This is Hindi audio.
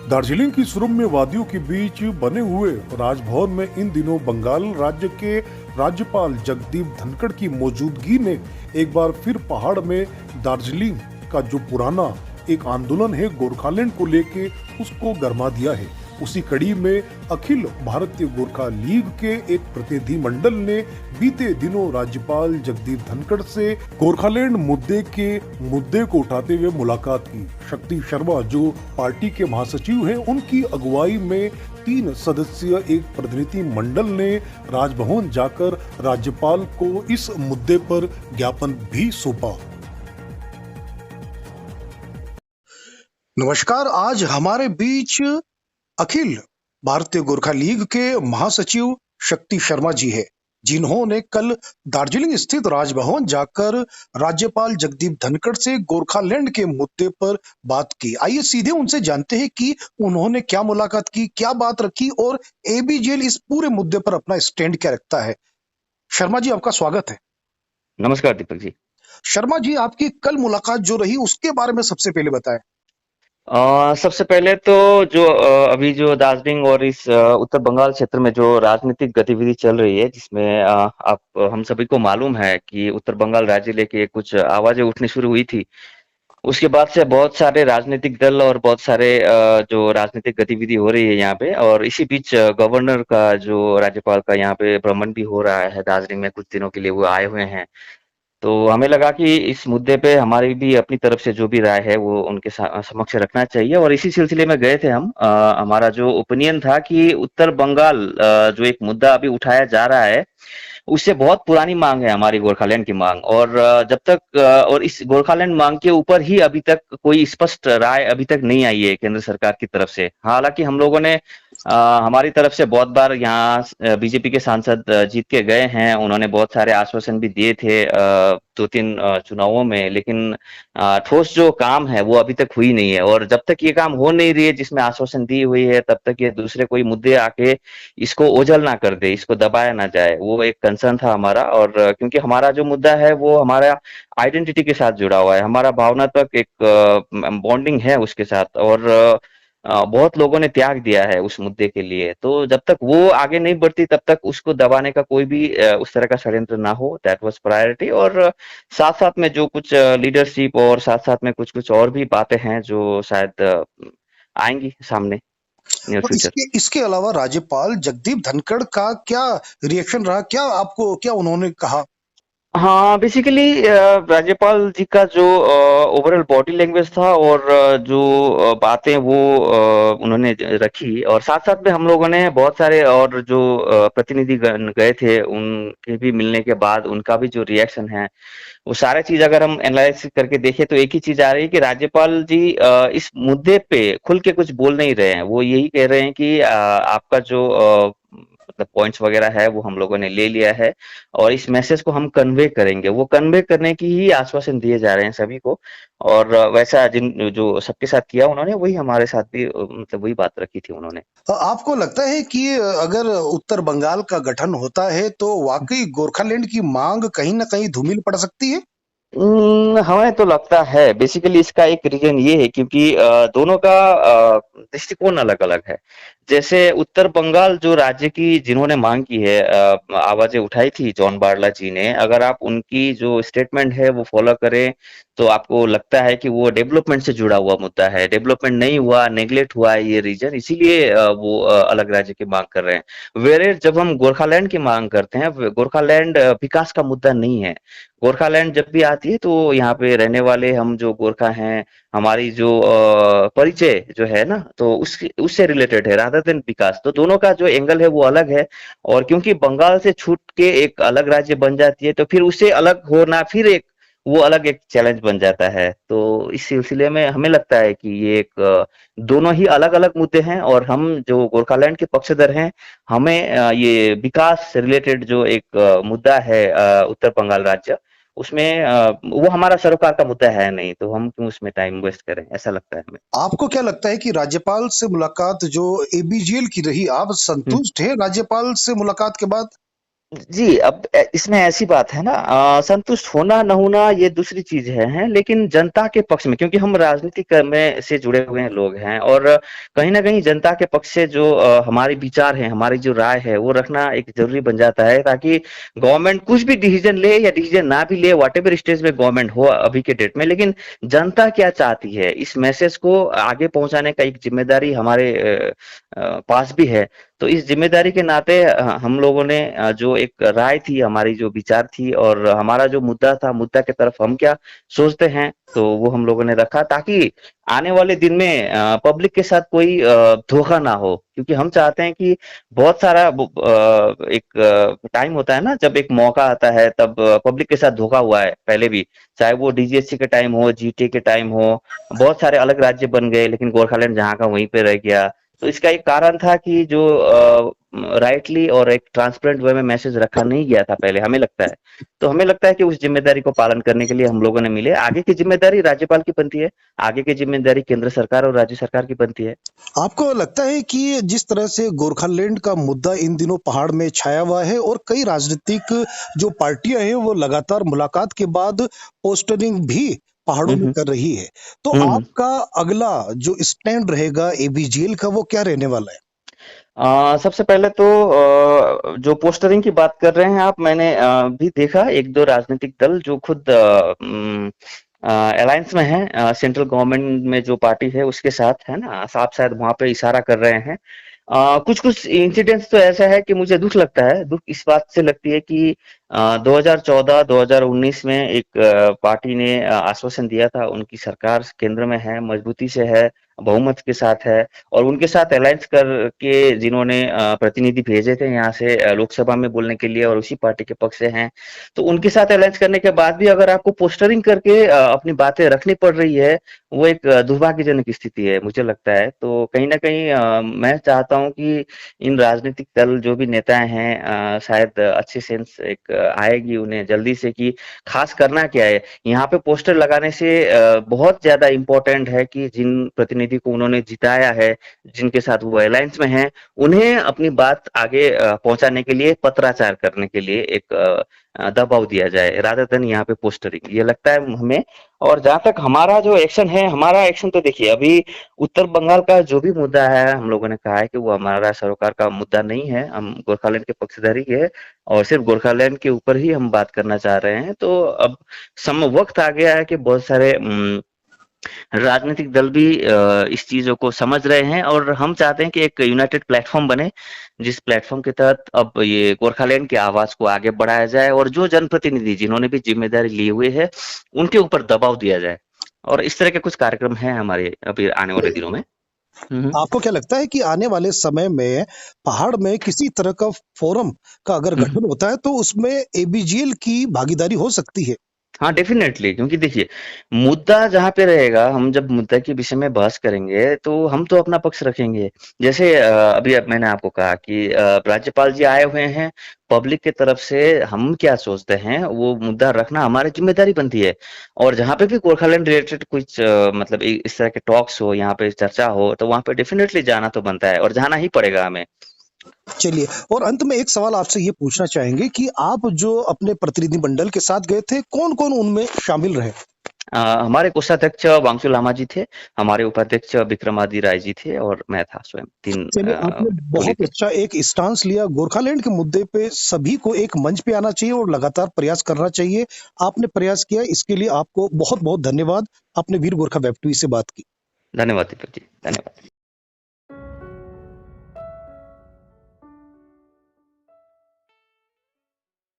दार्जिलिंग की सुरम्य वादियों के बीच बने हुए राजभवन में इन दिनों बंगाल राज्य के राज्यपाल जगदीप धनखड़ की मौजूदगी ने एक बार फिर पहाड़ में दार्जिलिंग का जो पुराना एक आंदोलन है गोरखालैंड को लेके उसको गरमा दिया है। उसी कड़ी में अखिल भारतीय गोरखा लीग के एक प्रतिनिधि मंडल ने बीते दिनों राज्यपाल जगदीप धनखड़ से गोरखालैंड मुद्दे को उठाते हुए मुलाकात की। शक्ति शर्मा जो पार्टी के महासचिव हैं, उनकी अगुवाई में 3 सदस्यीय एक प्रतिनिधि मंडल ने राजभवन जाकर राज्यपाल को इस मुद्दे पर ज्ञापन भी सौंपा। नमस्कार, आज हमारे बीच अखिल भारतीय गोरखा लीग के महासचिव शक्ति शर्मा जी है, जिन्होंने कल दार्जिलिंग स्थित राजभवन जाकर राज्यपाल जगदीप धनखड़ से गोरखालैंड के मुद्दे पर बात की। आइए सीधे उनसे जानते हैं कि उन्होंने क्या मुलाकात की, क्या बात रखी और एबीजेल इस पूरे मुद्दे पर अपना स्टैंड क्या रखता है। शर्मा जी, आपका स्वागत है। नमस्कार दीपक जी। शर्मा जी, आपकी कल मुलाकात जो रही उसके बारे में सबसे पहले बताएं। सबसे पहले तो जो अभी जो दार्जिलिंग और इस उत्तर बंगाल क्षेत्र में जो राजनीतिक गतिविधि चल रही है, जिसमें आप हम सभी को मालूम है कि उत्तर बंगाल राज्य लेके कुछ आवाजें उठनी शुरू हुई थी। उसके बाद से बहुत सारे राजनीतिक दल और बहुत सारे जो राजनीतिक गतिविधि हो रही है यहाँ पे, और इसी बीच गवर्नर का जो राज्यपाल का यहाँ पे भ्रमण भी हो रहा है दार्जिलिंग में, कुछ दिनों के लिए वो आए हुए हैं। तो हमें लगा कि इस मुद्दे पे हमारी भी अपनी तरफ से जो भी राय है वो उनके समक्ष रखना चाहिए, और इसी सिलसिले में गए थे हम। हमारा जो ओपिनियन था कि उत्तर बंगाल जो एक मुद्दा अभी उठाया जा रहा है, उससे बहुत पुरानी मांग है हमारी गोरखालैंड की मांग, और जब तक और इस गोरखालैंड मांग के ऊपर ही अभी तक कोई स्पष्ट राय अभी तक नहीं आई है केंद्र सरकार की तरफ से। हालांकि हम लोगों ने हमारी तरफ से बहुत बार यहाँ बीजेपी के सांसद जीत के गए हैं, उन्होंने बहुत सारे आश्वासन भी दिए थे 2-3 चुनावों में, लेकिन ठोस जो काम है वो अभी तक हुई नहीं है। और जब तक ये काम हो नहीं रही है जिसमें आश्वासन दी हुई है, तब तक ये दूसरे कोई मुद्दे आके इसको ओझल ना कर दे, इसको दबाया ना जाए, वो एक कंसर्न था हमारा। और क्योंकि हमारा जो मुद्दा है वो हमारा आइडेंटिटी के साथ जुड़ा हुआ है, हमारा भावनात्मक एक बॉन्डिंग है उसके साथ, और बहुत लोगों ने त्याग दिया है उस मुद्दे के लिए। तो जब तक वो आगे नहीं बढ़ती तब तक उसको दबाने का कोई भी उस तरह का षड्यंत्र ना हो, दैट वाज प्रायोरिटी। और साथ साथ में जो कुछ लीडरशिप और साथ साथ में कुछ कुछ और भी बातें हैं जो शायद आएंगी सामने नियर और फ्यूचर। इसके अलावा राज्यपाल जगदीप धनखड़ का क्या रिएक्शन रहा, क्या उन्होंने कहा? हाँ, बेसिकली राज्यपाल जी का जो ओवरऑल बॉडी लैंग्वेज था और जो बातें वो उन्होंने रखी, और साथ साथ में हम लोगों ने बहुत सारे और जो प्रतिनिधि गए थे उनके भी मिलने के बाद उनका भी जो रिएक्शन है, वो सारे चीज अगर हम एनालाइज करके देखें तो एक ही चीज आ रही है कि राज्यपाल जी इस मुद्दे पे खुल के कुछ बोल नहीं रहे हैं। वो यही कह रहे हैं कि आपका जो मतलब पॉइंट्स वगैरह है वो हम लोगों ने ले लिया है, और इस मैसेज को हम कन्वे करेंगे। वो कन्वे करने की ही आश्वासन दिए जा रहे हैं सभी को, और वैसा जिन जो सबके साथ किया उन्होंने, वही हमारे साथ भी मतलब वही बात रखी थी उन्होंने। आपको लगता है कि अगर उत्तर बंगाल का गठन होता है तो वाकई गोरखालैंड की मांग कहीं ना कहीं धूमिल पड़ सकती है? हमें तो लगता है बेसिकली इसका एक रीजन ये है क्योंकि दोनों का दृष्टिकोण अलग अलग है। जैसे उत्तर बंगाल जो राज्य की जिन्होंने मांग की है, आवाजें उठाई थी जॉन बारला जी ने, अगर आप उनकी जो स्टेटमेंट है वो फॉलो करें तो आपको लगता है कि वो डेवलपमेंट से जुड़ा हुआ मुद्दा है। डेवलपमेंट नहीं हुआ, नेग्लेक्ट हुआ है ये रीजन, इसीलिए वो अलग राज्य की मांग कर रहे हैं। वेयर जब हम गोरखालैंड की मांग करते हैं, गोरखालैंड विकास का मुद्दा नहीं है। गोरखालैंड जब भी आती है तो यहाँ पे रहने वाले हम जो गोरखा हैं, हमारी जो परिचय जो है ना, तो उससे रिलेटेड है रादर देन विकास। तो दोनों का जो एंगल है वो अलग है, और क्योंकि बंगाल से छूट के एक अलग राज्य बन जाती है तो फिर उससे अलग होना फिर एक वो अलग एक चैलेंज बन जाता है। तो इस सिलसिले में हमें लगता है कि ये एक दोनों ही अलग अलग मुद्दे हैं, और हम जो गोरखालैंड के पक्षधर हैं, हमें ये विकास से रिलेटेड जो एक मुद्दा है उत्तर बंगाल राज्य, उसमें वो हमारा सरोकार का मुद्दा है नहीं, तो हम क्यों उसमें टाइम वेस्ट करें, ऐसा लगता है हमें। आपको क्या लगता है कि राज्यपाल से मुलाकात जो एबीजेल की रही, आप संतुष्ट है राज्यपाल से मुलाकात के बाद? जी, अब इसमें ऐसी बात है ना, संतुष्ट होना ना होना ये दूसरी चीज़ है, लेकिन जनता के पक्ष में, क्योंकि हम राजनीतिक में से जुड़े हुए हैं लोग हैं, और कहीं न कहीं जनता के पक्ष से जो हमारे विचार हैं, हमारी जो राय है, वो रखना एक ज़रूरी बन जाता है, ताकि गवर्नमेंट कुछ भी डिसीज़न ले या डिसीज़न ना भी ले, व्हाटएवर स्टेज में गवर्नमेंट हो अभी के डेट में, लेकिन जनता क्या चाहती है, इस मैसेज को आगे पहुँचाने का एक ज़िम्मेदारी हमारे पास भी है। तो इस ज़िम्मेदारी के नाते हम लोगों ने जो एक राय थी, हमारी जो विचार थी, और हमारा जो मुद्दा था, मुद्दा की तरफ हम क्या सोचते हैं, तो वो हम लोगों ने रखा, ताकि आने वाले दिन में पब्लिक के साथ कोई धोखा ना हो। क्योंकि हम चाहते हैं कि बहुत सारा एक टाइम होता है ना, जब एक मौका आता है, तब पब्लिक के साथ धोखा हुआ है पहले भी, चाहे वो डीजीएससी के टाइम हो, जीटीए के टाइम हो, बहुत सारे अलग राज्य बन गए, लेकिन गोरखालैंड जहाँ का वहीं पे रह गया। तो इसका एक कारण था कि जो राइटली और एक ट्रांसपेरेंट वे में मैसेज रखा नहीं गया था पहले, हमें लगता है। तो हमें लगता है कि उस जिम्मेदारी को पालन करने के लिए हम लोगों ने मिले। आगे की जिम्मेदारी राज्यपाल की बनती है, आगे की जिम्मेदारी केंद्र सरकार और राज्य सरकार की बनती है। आपको लगता है कि जिस तरह से गोरखालैंड का मुद्दा इन दिनों पहाड़ में छाया हुआ है और कई राजनीतिक जो पार्टियां हैं वो लगातार मुलाकात के बाद पोस्टरिंग भी पहाड़ों हुँ, में हुँ। कर रही है, तो हुँ, हुँ। आपका अगला जो स्टैंड रहेगा एबीजीएल का वो क्या रहने वाला है? सबसे पहले तो जो पोस्टरिंग की बात कर रहे हैं आप, मैंने भी देखा 1-2 राजनीतिक दल जो खुद अलायंस में हैं, सेंट्रल गवर्नमेंट में जो पार्टी है उसके साथ, है ना? आप शायद वहाँ पे इशारा कर रहे हैं। कुछ-कुछ इंसिडेंट्स तो ऐसा है कि मुझे दुःख लगता है, दुःख इस बात से लगती है कि 2014-2019 में एक पार्टी ने आश्वासन दिया था, उनकी सरकार केंद्र में है, मजबूती से है, बहुमत के साथ है, और उनके साथ अलायंस करके जिन्होंने प्रतिनिधि भेजे थे यहाँ से लोकसभा में बोलने के लिए, और उसी पार्टी के पक्ष से हैं, तो उनके साथ अलायंस करने के बाद भी अगर आपको पोस्टरिंग करके अपनी बातें रखनी पड़ रही है, वो एक दुर्भाग्यजनक स्थिति है, मुझे लगता है। तो कहीं न कहीं मैं चाहता हूँ कि इन राजनीतिक दल जो भी नेताएँ हैं, शायद अच्छी सेंस एक आएगी उन्हें जल्दी से, कि खास करना क्या है। यहाँ पे पोस्टर लगाने से बहुत ज़्यादा इम्पोर्टेंट है कि जिन प्रतिनिधि को उन्होंने जिताया है, जिनके साथ वो अलायंस में हैं, उन्हें अपनी बात आगे पहुँचाने के लिए, पत्राचार करने के लिए एक दबाव दिया जाए, रादर देन यहाँ पे पोस्टरिंग, ये लगता है हमें। और जहाँ तक हमारा जो एक्शन है, हमारा एक्शन तो देखिए, अभी उत्तर बंगाल का जो भी मुद्दा है, हम लोगों ने कहा है कि वो हमारा सरोकार का मुद्दा नहीं है, हम गोरखालैंड के पक्षधर ही है, और सिर्फ गोरखालैंड के ऊपर ही हम बात करना चाह रहे हैं। तो अब वक्त आ गया है कि बहुत सारे राजनीतिक दल भी इस चीज़ों को समझ रहे हैं, और हम चाहते हैं कि एक यूनाइटेड प्लेटफ़ॉर्म बने, जिस प्लेटफ़ॉर्म के तहत अब ये गोरखालैंड की आवाज़ को आगे बढ़ाया जाए, और जो जनप्रतिनिधि जिन्होंने भी ज़िम्मेदारी ली हुई है, उनके ऊपर दबाव दिया जाए। और इस तरह के कुछ कार्यक्रम हैं हमारे अभी आने वाले दिनों में। हुँ, हुँ। आपको क्या लगता है कि आने वाले समय में पहाड़ में किसी तरह का फोरम का अगर हुँ, हुँ। गठन होता है तो उसमें एबीजीएल की भागीदारी हो सकती है? हाँ, डेफ़िनेटली, क्योंकि देखिए, मुद्दा जहाँ पे रहेगा, हम जब मुद्दा के विषय में बहस करेंगे, तो हम तो अपना पक्ष रखेंगे। जैसे अभी अब मैंने आपको कहा कि राज्यपाल जी आए हुए हैं, पब्लिक की तरफ से हम क्या सोचते हैं, वो मुद्दा रखना हमारी ज़िम्मेदारी बनती है। और जहाँ पे भी गोरखालैंड रिलेटेड कुछ मतलब इस तरह के टॉक्स हो, यहाँ पे चर्चा हो, तो वहाँ पे डेफ़िनेटली जाना तो बनता है, और जाना ही पड़ेगा हमें। चलिए, और अंत में एक सवाल आपसे ये पूछना चाहेंगे कि आप जो अपने प्रतिनिधि मंडल के साथ गए थे, कौन-कौन उनमें शामिल रहे? हमारे कोषाध्यक्ष वांगचू लामा जी थे, हमारे उपाध्यक्ष विक्रमादित्य राय जी थे, और मैं था स्वयं, 3 चलिए, आपने टोली बहुत थी। अच्छा एक स्टांस लिया। गोरखालैंड के मुद्दे पे सभी को एक मंच पे आना चाहिए और लगातार प्रयास करना चाहिए। आपने प्रयास किया, इसके लिए आपको बहुत-बहुत धन्यवाद। आपने वीर गोरखा वेब टीवी से बात की। धन्यवाद दीपक जी, धन्यवाद।